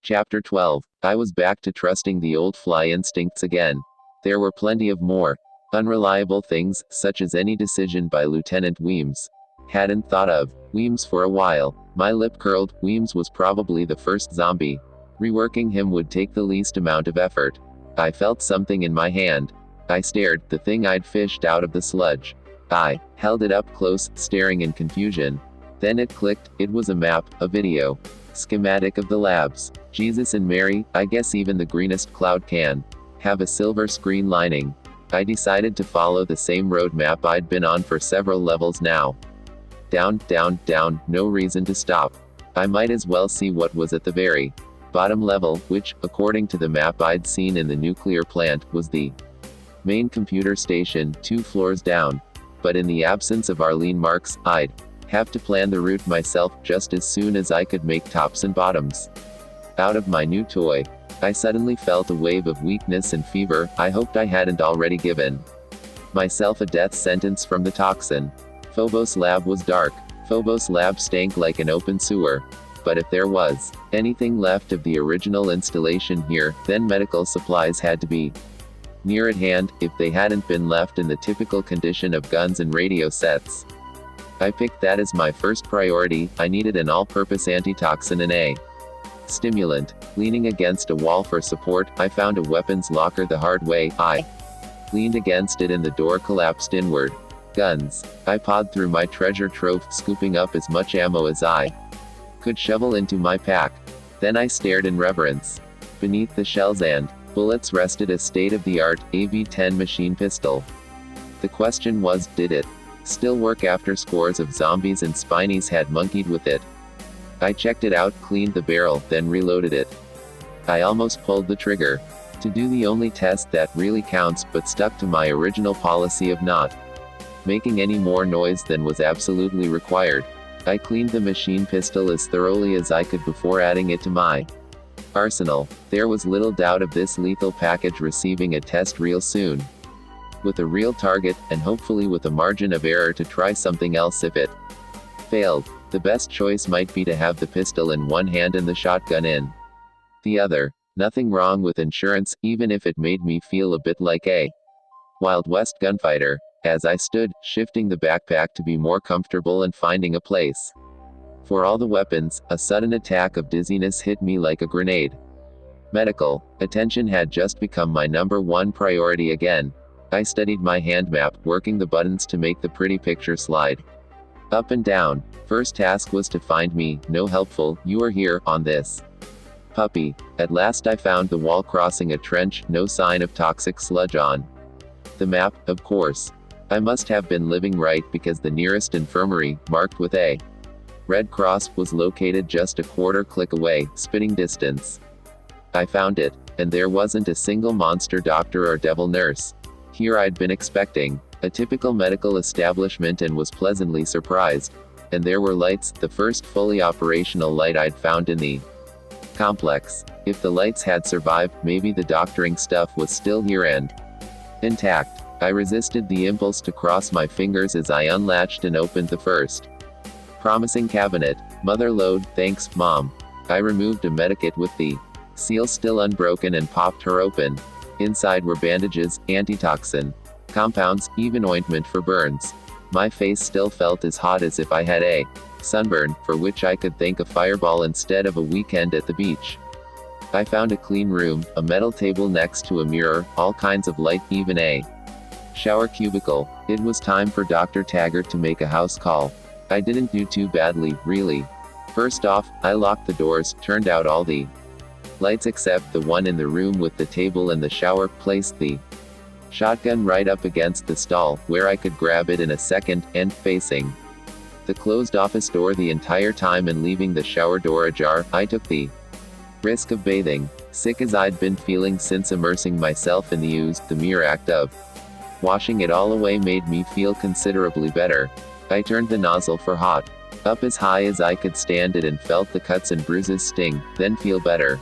Chapter 12. I was back to trusting the old fly instincts again. There were plenty of more unreliable things, such as any decision by Lieutenant Weems. Hadn't thought of Weems for a while. My lip curled. Weems was probably the first zombie. Reworking him would take the least amount of effort. I felt something in my hand. I stared, the thing I'd fished out of the sludge. I held it up close, staring in confusion. Then it clicked. It was a map, a video. Schematic of the labs. Jesus and Mary, I guess even the greenest cloud can have a silver screen lining. I decided to follow the same road map I'd been on for several levels now. Down, down, down, no reason to stop. I might as well see what was at the very bottom level, which, according to the map I'd seen in the nuclear plant, was the main computer station, 2 floors down. But in the absence of Arlene Marks, I'd have to plan the route myself just as soon as I could make tops and bottoms out of my new toy. I suddenly felt a wave of weakness and fever. I hoped I hadn't already given myself a death sentence from the toxin. Phobos Lab was dark. Phobos Lab stank like an open sewer. But if there was anything left of the original installation here, then medical supplies had to be near at hand, if they hadn't been left in the typical condition of guns and radio sets. I picked that as my first priority. I needed an all-purpose antitoxin and a stimulant. Leaning against a wall for support, I found a weapons locker the hard way. I leaned against it and the door collapsed inward. Guns. I pawed through my treasure trove, scooping up as much ammo as I could shovel into my pack. Then I stared in reverence. Beneath the shells and bullets rested a state-of-the-art AV-10 machine pistol. The question was, did it still work after scores of zombies and spinies had monkeyed with it? I checked it out, cleaned the barrel, then reloaded it. I almost pulled the trigger to do the only test that really counts, but stuck to my original policy of not making any more noise than was absolutely required. I cleaned the machine pistol as thoroughly as I could before adding it to my arsenal. There was little doubt of this lethal package receiving a test real soon, with a real target, and hopefully with a margin of error to try something else if it failed. The best choice might be to have the pistol in one hand and the shotgun in the other. Nothing wrong with insurance, even if it made me feel a bit like a Wild West gunfighter. As I stood, shifting the backpack to be more comfortable and finding a place for all the weapons, a sudden attack of dizziness hit me like a grenade. Medical attention had just become my #1 priority again. I studied my hand map, working the buttons to make the pretty picture slide up and down. First task was to find me, no helpful, you are here, on this puppy. At last I found the wall crossing a trench, no sign of toxic sludge on the map, of course. I must have been living right, because the nearest infirmary, marked with a red cross, was located just a quarter click away, spitting distance. I found it, and there wasn't a single monster doctor or devil nurse here I'd been expecting. A typical medical establishment, and was pleasantly surprised. And there were lights, the first fully operational light I'd found in the complex. If the lights had survived, maybe the doctoring stuff was still here and intact. I resisted the impulse to cross my fingers as I unlatched and opened the first promising cabinet. Mother lode, thanks, Mom. I removed a medikit with the seal still unbroken and popped her open. Inside were bandages, antitoxin compounds, even ointment for burns. My face still felt as hot as if I had a sunburn, for which I could thank a fireball instead of a weekend at the beach. I found a clean room, a metal table next to a mirror, all kinds of light, even a shower cubicle. It was time for Dr. Taggart to make a house call. I didn't do too badly, really. First off, I locked the doors, turned out all the lights except the one in the room with the table and the shower, placed the shotgun right up against the stall, where I could grab it in a second, and facing the closed office door the entire time and leaving the shower door ajar. I took the risk of bathing. Sick as I'd been feeling since immersing myself in the ooze, the mere act of washing it all away made me feel considerably better. I turned the nozzle for hot up as high as I could stand it and felt the cuts and bruises sting, then feel better.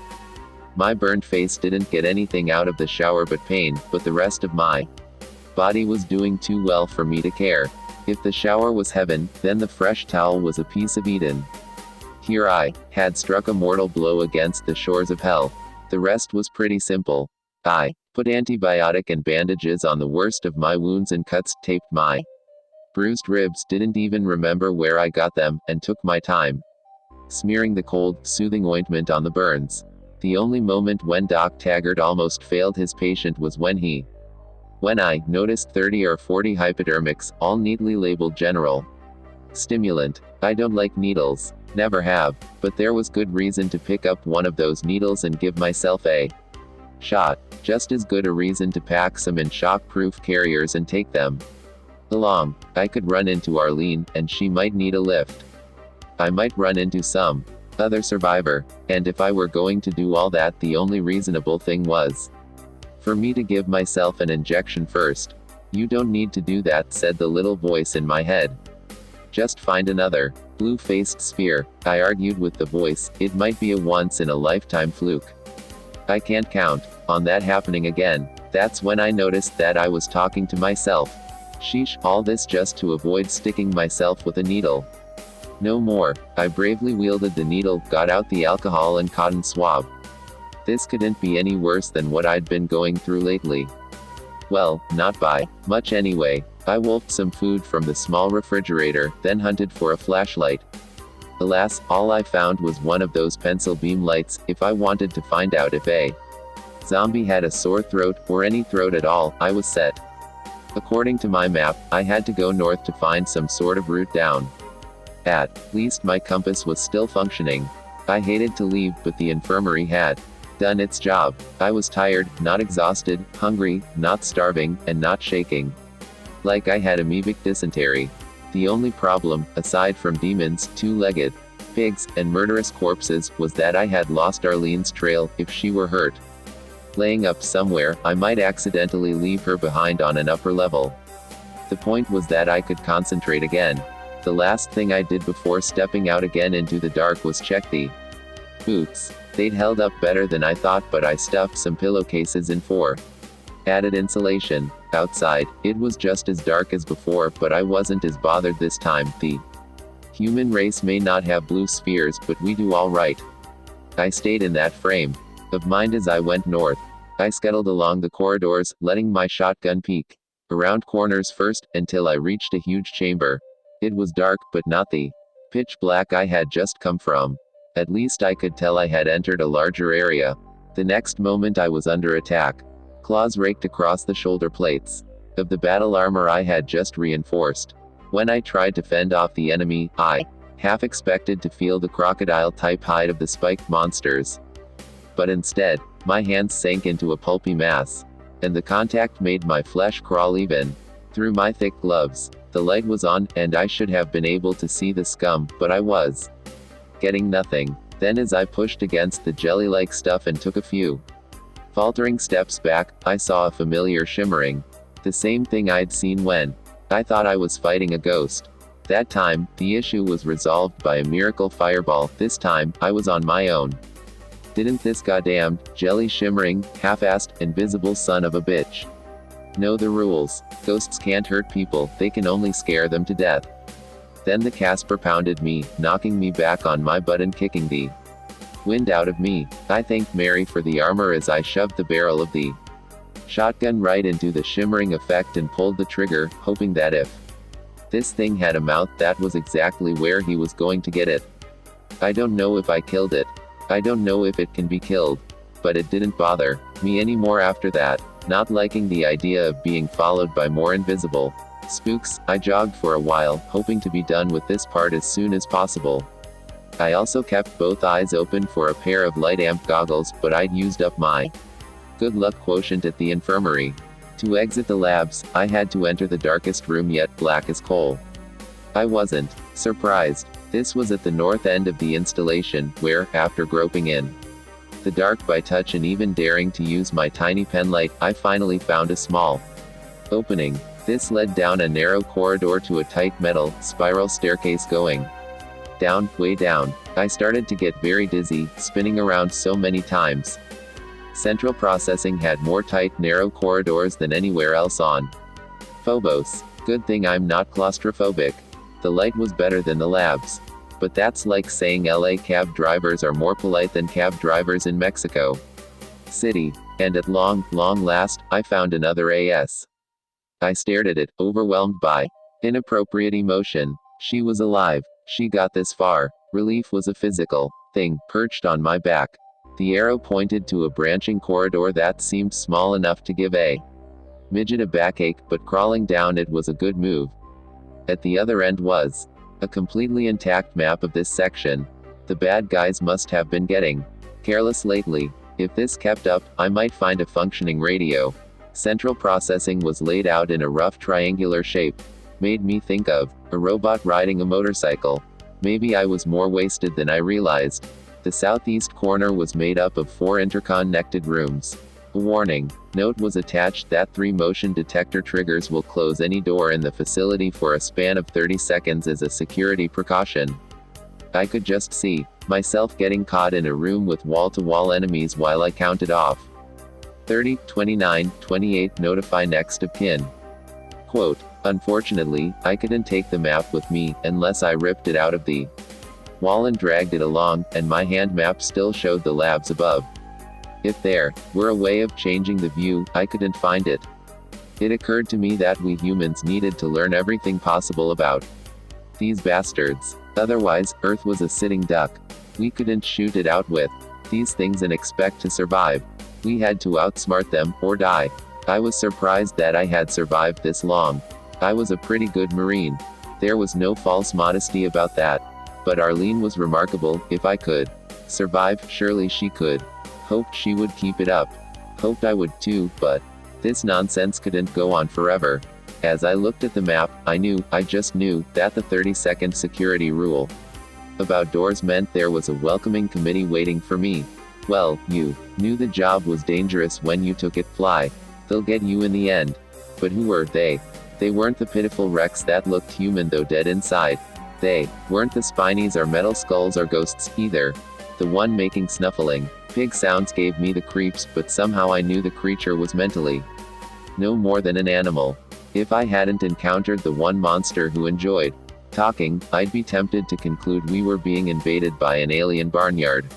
My burned face didn't get anything out of the shower but pain, but the rest of my body was doing too well for me to care. If the shower was heaven, then the fresh towel was a piece of Eden. Here I had struck a mortal blow against the shores of hell. The rest was pretty simple. I put antibiotic and bandages on the worst of my wounds and cuts, taped my bruised ribs, didn't even remember where I got them, and took my time smearing the cold, soothing ointment on the burns. The only moment when Doc Taggart almost failed his patient was when I noticed 30 or 40 hypodermics, all neatly labeled general stimulant. I don't like needles. Never have. But there was good reason to pick up one of those needles and give myself a shot. Just as good a reason to pack some in shock-proof carriers and take them along. I could run into Arlene, and she might need a lift. I might run into some other survivor. And if I were going to do all that, the only reasonable thing was for me to give myself an injection first. You don't need to do that, said the little voice in my head. Just find another blue-faced sphere. I argued with the voice. It might be a once-in-a-lifetime fluke. I can't count on that happening again. That's when I noticed that I was talking to myself. Sheesh, all this just to avoid sticking myself with a needle. No more. I bravely wielded the needle, got out the alcohol and cotton swab. This couldn't be any worse than what I'd been going through lately. Well, not by much anyway. I wolfed some food from the small refrigerator, then hunted for a flashlight. Alas, all I found was one of those pencil beam lights. If I wanted to find out if a zombie had a sore throat, or any throat at all, I was set. According to my map, I had to go north to find some sort of route down. At least my compass was still functioning. I hated to leave, but the infirmary had done its job. I was tired, not exhausted, hungry, not starving, and not shaking like I had amoebic dysentery. The only problem, aside from demons, two-legged pigs, and murderous corpses, was that I had lost Arlene's trail. If she were hurt, laying up somewhere, I might accidentally leave her behind on an upper level. The point was that I could concentrate again. The last thing I did before stepping out again into the dark was check the boots. They'd held up better than I thought, but I stuffed some pillowcases in for added insulation. Outside, it was just as dark as before, but I wasn't as bothered this time. The human race may not have blue spheres, but we do all right. I stayed in that frame of mind as I went north. I scuttled along the corridors, letting my shotgun peek around corners first, until I reached a huge chamber. It was dark, but not the pitch black I had just come from. At least I could tell I had entered a larger area. The next moment I was under attack. Claws raked across the shoulder plates of the battle armor I had just reinforced. When I tried to fend off the enemy, I half expected to feel the crocodile-type hide of the spiked monsters. But instead, my hands sank into a pulpy mass, and the contact made my flesh crawl even through my thick gloves. The light was on, and I should have been able to see the scum, but I was getting nothing. Then as I pushed against the jelly-like stuff and took a few faltering steps back, I saw a familiar shimmering. The same thing I'd seen when I thought I was fighting a ghost. That time, the issue was resolved by a miracle fireball. This time, I was on my own. Didn't this goddamned, jelly-shimmering, half-assed, invisible son of a bitch know the rules? Ghosts can't hurt people, they can only scare them to death. Then the Casper pounded me, knocking me back on my butt and kicking the wind out of me. I thanked Mary for the armor as I shoved the barrel of the shotgun right into the shimmering effect and pulled the trigger, hoping that if this thing had a mouth, that was exactly where he was going to get it. I don't know if I killed it. I don't know if it can be killed. But it didn't bother me anymore after that. Not liking the idea of being followed by more invisible spooks, I jogged for a while, hoping to be done with this part as soon as possible. I also kept both eyes open for a pair of light amp goggles, but I'd used up my good luck quotient at the infirmary. To exit the labs, I had to enter the darkest room yet, black as coal. I wasn't surprised. This was at the north end of the installation, where, after groping in the dark by touch and even daring to use my tiny penlight, I finally found a small opening. This led down a narrow corridor to a tight metal, spiral staircase going down, way down. I started to get very dizzy, spinning around so many times. Central processing had more tight, narrow corridors than anywhere else on Phobos. Good thing I'm not claustrophobic. The light was better than the labs. But that's like saying LA cab drivers are more polite than cab drivers in Mexico City. And at long last, I found another AS. I stared at it, overwhelmed by inappropriate emotion. She was alive. She got this far. Relief was a physical thing, perched on my back. The arrow pointed to a branching corridor that seemed small enough to give a midget a backache, but crawling down it was a good move. At the other end was a completely intact map of this section. The bad guys must have been getting careless lately. If this kept up, I might find a functioning radio. Central processing was laid out in a rough triangular shape. Made me think of a robot riding a motorcycle. Maybe I was more wasted than I realized. The southeast corner was made up of 4 interconnected rooms. A warning note was attached that 3 motion detector triggers will close any door in the facility for a span of 30 seconds as a security precaution. I could just see myself getting caught in a room with wall-to-wall enemies while I counted off. 30, 29, 28, notify next of kin. Quote, unfortunately, I couldn't take the map with me, unless I ripped it out of the wall and dragged it along, and my hand map still showed the labs above. If there were a way of changing the view, I couldn't find it. It occurred to me that we humans needed to learn everything possible about these bastards. Otherwise, Earth was a sitting duck. We couldn't shoot it out with these things and expect to survive. We had to outsmart them, or die. I was surprised that I had survived this long. I was a pretty good Marine. There was no false modesty about that. But Arlene was remarkable. If I could survive, surely she could. Hoped she would keep it up. Hoped I would too, but this nonsense couldn't go on forever. As I looked at the map, I just knew, that the 30-second security rule about doors meant there was a welcoming committee waiting for me. Well, you knew the job was dangerous when you took it. Fly. They'll get you in the end. But who were they? They weren't the pitiful wrecks that looked human though dead inside. They weren't the spinies or metal skulls or ghosts, either. The one making snuffling pig sounds gave me the creeps, but somehow I knew the creature was mentally no more than an animal. If I hadn't encountered the one monster who enjoyed talking, I'd be tempted to conclude we were being invaded by an alien barnyard.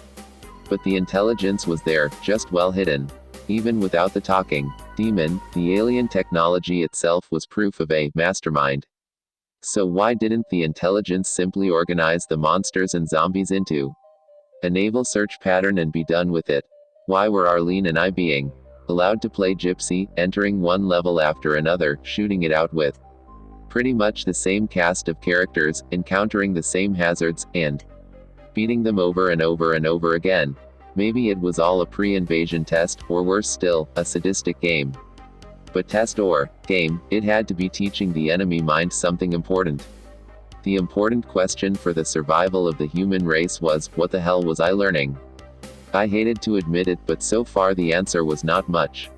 But the intelligence was there, just well hidden. Even without the talking demon, the alien technology itself was proof of a mastermind. So why didn't the intelligence simply organize the monsters and zombies into a naval search pattern and be done with it? Why were Arlene and I being allowed to play gypsy, entering one level after another, shooting it out with pretty much the same cast of characters, encountering the same hazards, and beating them over and over and over again? Maybe it was all a pre-invasion test, or worse still, a sadistic game. But test or game, it had to be teaching the enemy mind something important. The important question for the survival of the human race was, what the hell was I learning? I hated to admit it, but so far the answer was not much.